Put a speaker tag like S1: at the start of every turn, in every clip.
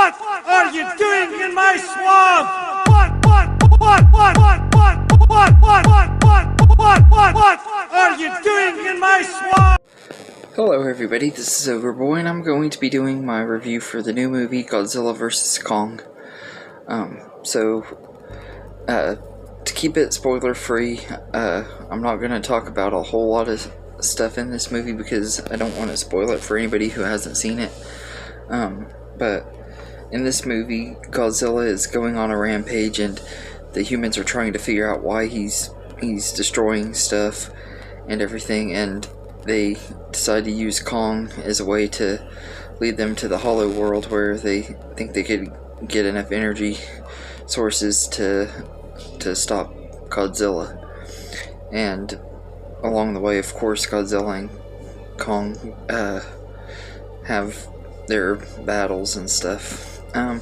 S1: What are you doing in my swamp? What are you doing in my swamp?
S2: Hello everybody, this is Overboy, and I'm going to be doing my review for the new movie Godzilla vs. Kong. To keep it spoiler free, I'm not going to talk about a whole lot of stuff in this movie because I don't want to spoil it for anybody who hasn't seen it. But in this movie, Godzilla is going on a rampage and the humans are trying to figure out why he's destroying stuff and everything, and they decide to use Kong as a way to lead them to the hollow world where they think they could get enough energy sources to stop Godzilla. And along the way, of course, Godzilla and Kong have their battles and stuff. And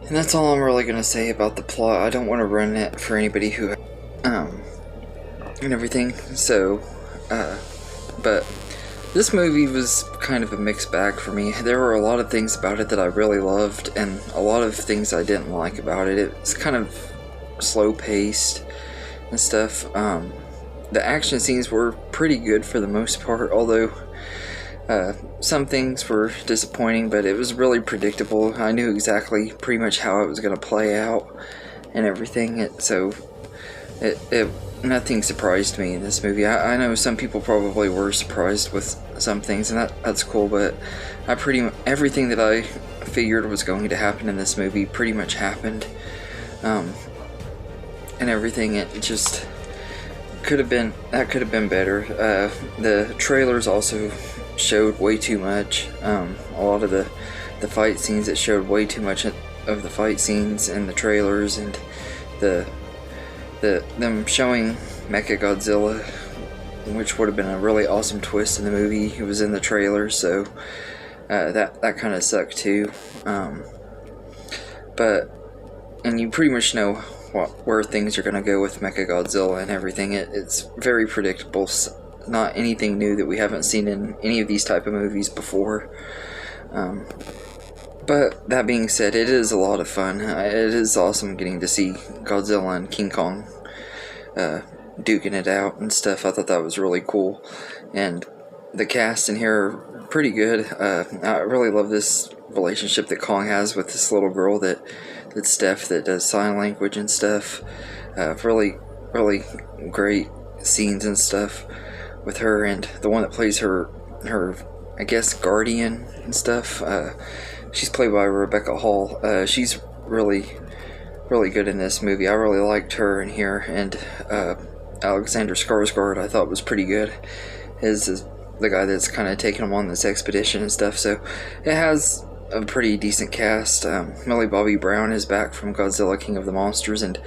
S2: that's all I'm really going to say about the plot. I don't want to ruin it for anybody who and everything. So but this movie was kind of a mixed bag for me. There were a lot of things about it that I really loved and a lot of things I didn't like about it. It was kind of slow paced and stuff. The action scenes were pretty good for the most part, although some things were disappointing, but it was really predictable. I knew exactly pretty much how it was going to play out and everything, so nothing surprised me in this movie. I know some people probably were surprised with some things, and that's cool, but everything that I figured was going to happen in this movie pretty much happened. And everything, it just could have been better. The trailers also showed way too much. A lot of the fight scenes, it showed way too much of the fight scenes in the trailers, and them showing Mechagodzilla, which would have been a really awesome twist in the movie. It was in the trailer, so that kind of sucked too. And you pretty much know where things are going to go with Mechagodzilla and everything. It's very predictable. Not anything new that we haven't seen in any of these type of movies before. But that being said, it is a lot of fun. It is awesome getting to see Godzilla and King Kong duking it out and stuff. I thought that was really cool. And the cast in here are pretty good. I really love this relationship that Kong has with this little girl that's Steph, that does sign language and stuff. Really great scenes and stuff with her, and the one that plays her I guess guardian and stuff. She's played by Rebecca Hall. She's really good in this movie. I really liked her in here, and Alexander Skarsgård I thought was pretty good. Is the guy that's kind of taking him on this expedition and stuff. So it has a pretty decent cast. Millie Bobby Brown is back from Godzilla King of the Monsters, and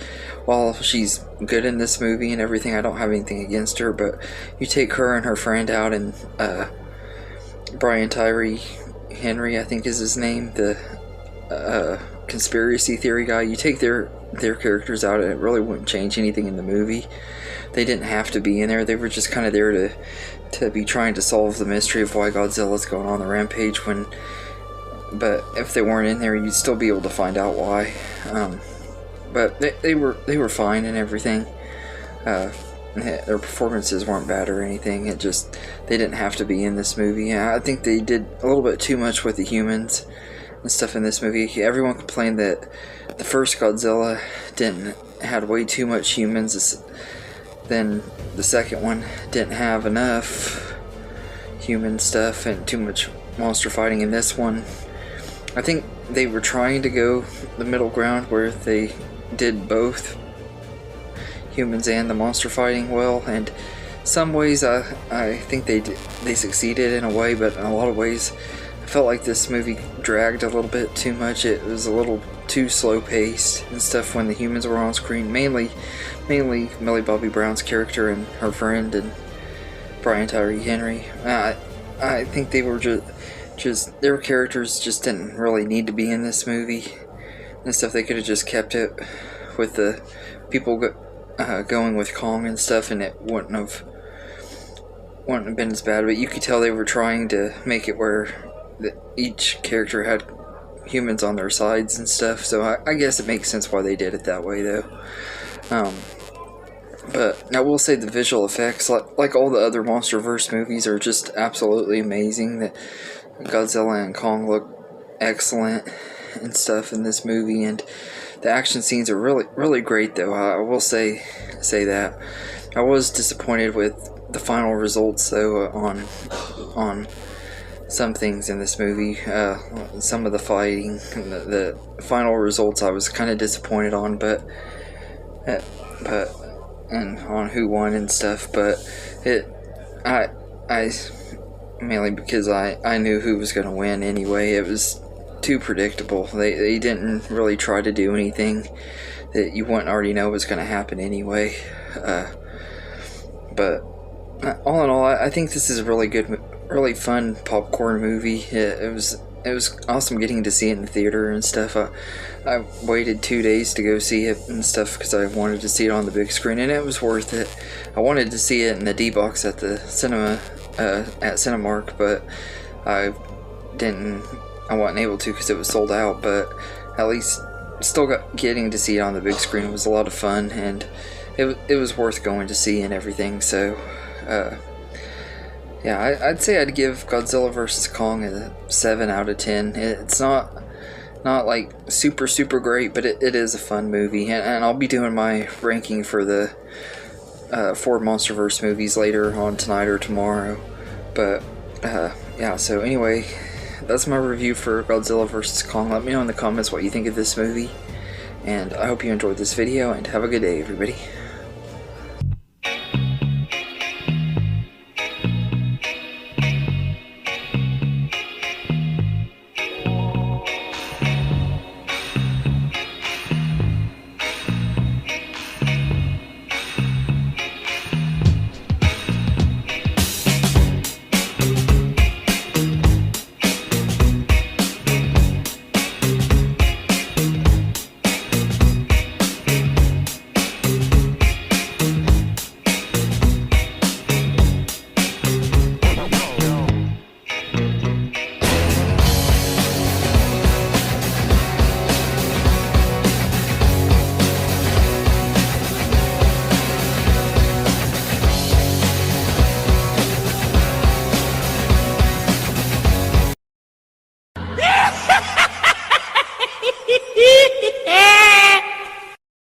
S2: while she's good in this movie and everything, I don't have anything against her, but you take her and her friend out, and Brian Tyree Henry, I think is his name, the conspiracy theory guy, you take their characters out and it really wouldn't change anything in the movie. They didn't have to be in there. They were just kind of there to be trying to solve the mystery of why Godzilla's going on the rampage. But if they weren't in there, you'd still be able to find out why. But they were fine and everything. Their performances weren't bad or anything. It just, they didn't have to be in this movie. I think they did a little bit too much with the humans and stuff in this movie. Everyone complained that the first Godzilla had way too much humans. Then the second one didn't have enough human stuff and too much monster fighting. In this one, I think they were trying to go the middle ground where they did both humans and the monster fighting well, and some ways I think they succeeded in a way, but in a lot of ways I felt like this movie dragged a little bit too much. It was a little too slow paced and stuff when the humans were on screen, mainly Millie Bobby Brown's character and her friend and Brian Tyree Henry. I think they were just their characters just didn't really need to be in this movie and stuff. They could have just kept it with the people going with Kong and stuff, and it wouldn't have been as bad. But you could tell they were trying to make it where each character had humans on their sides and stuff. So I guess it makes sense why they did it that way, though. But I will say the visual effects, like all the other MonsterVerse movies, are just absolutely amazing. That Godzilla and Kong look excellent and stuff in this movie, and the action scenes are really great. Though I will say that I was disappointed with the final results, though, on some things in this movie. Some of the fighting, the final results, I was kind of disappointed on, but and on who won and stuff. But I mainly because I knew who was going to win anyway. It was too predictable. They didn't really try to do anything that you wouldn't already know was going to happen anyway. But all in all, I think this is a really good, really fun popcorn movie. It was awesome getting to see it in the theater and stuff. I waited 2 days to go see it and stuff because I wanted to see it on the big screen, and it was worth it. I wanted to see it in the D-Box at the cinema at Cinemark, but I wasn't able to because it was sold out. But at least still getting to see it on the big screen was a lot of fun, and it was worth going to see and everything. So yeah, I'd say I'd give Godzilla vs. Kong a 7 out of 10. It's not like super great, but it is a fun movie, and I'll be doing my ranking for the 4 MonsterVerse movies later on tonight or tomorrow. But yeah, so anyway, that's my review for Godzilla vs. Kong. Let me know in the comments what you think of this movie, and I hope you enjoyed this video, and have a good day, everybody.